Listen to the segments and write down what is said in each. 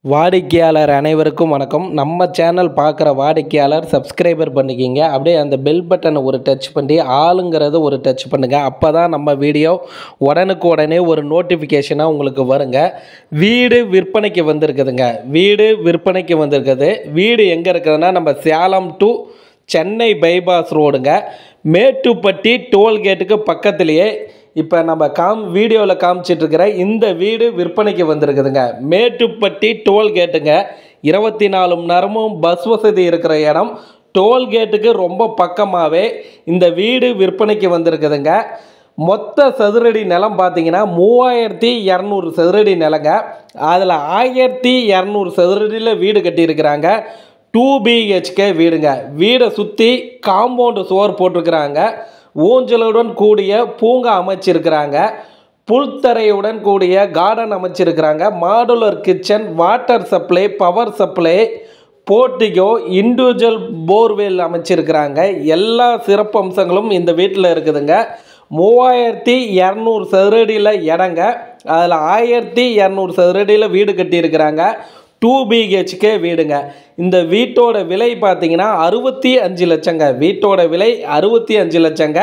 வாடிக்கையாளர் அனைவருக்கும் வணக்கம். நம்ம சேனல் பார்க்குற வாடிக்கையாளர் சப்ஸ்கிரைபர் பண்ணிக்கிங்க. அப்படியே அந்த பெல் பட்டனை ஒரு டச் பண்ணி ஆளுங்கிறத ஒரு டச் பண்ணுங்கள். அப்போ தான் நம்ம வீடியோ உடனுக்குடனே ஒரு நோட்டிஃபிகேஷனாக உங்களுக்கு வருங்க. வீடு விற்பனைக்கு வந்திருக்குதுங்க. வீடு எங்கே இருக்குதுன்னா நம்ம சேலம் டு சென்னை பைபாஸ் ரோடுங்க. மேட்டுப்பட்டி டோல்கேட்டுக்கு பக்கத்துலேயே இப்போ நம்ம வீடியோவில் காமிச்சிட்ருக்கிற இந்த வீடு விற்பனைக்கு வந்திருக்குதுங்க. மேட்டுப்பட்டி டோல்கேட்டுங்க. 24 மணி நேரமும் பஸ் வசதி இருக்கிற இடம். டோல்கேட்டுக்கு ரொம்ப பக்கமாகவே இந்த வீடு விற்பனைக்கு வந்திருக்குதுங்க. மொத்த சதுரடி நிலம் பார்த்தீங்கன்னா 3200 சதுரடி நிலங்க. அதில் 1200 சதுரடியில் வீடு கட்டியிருக்கிறாங்க. 2 BHK வீடுங்க. வீடை சுற்றி காம்பவுண்டு சுவர் போட்டிருக்கிறாங்க. ஊஞ்சலுடன் கூடிய பூங்கா அமைச்சிருக்கிறாங்க. புல்தரையுடன் கூடிய கார்டன் அமைச்சிருக்கிறாங்க. Modular kitchen, water supply, power supply, portico, individual borewell அமைச்சிருக்கிறாங்க. எல்லா சிறப்பு அம்சங்களும் இந்த வீட்டில் இருக்குதுங்க. 3200 சதுரடியில் இடங்க. அதில் 1200 சதுரடியில் வீடு கட்டியிருக்கிறாங்க. 2 BHK வீடுங்க. இந்த வீட்டோட விலை பார்த்தீங்கன்னா 65 லட்சங்க. வீட்டோட விலை 65 லட்சங்க.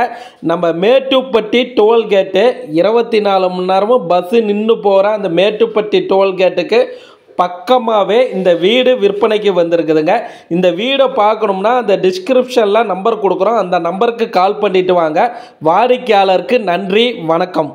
நம்ம மேட்டுப்பட்டி டோல்கேட்டு 24 மணி நேரமும் பஸ்ஸு நின்று போகிற அந்த மேட்டுப்பட்டி டோல்கேட்டுக்கு பக்கமாகவே இந்த வீடு விற்பனைக்கு வந்திருக்குதுங்க. இந்த வீடை பார்க்கணும்னா அந்த டிஸ்கிரிப்ஷனில் நம்பர் கொடுக்குறோம். அந்த நம்பருக்கு கால் பண்ணிட்டு வாங்க. வாடிக்கையாளருக்கு நன்றி, வணக்கம்.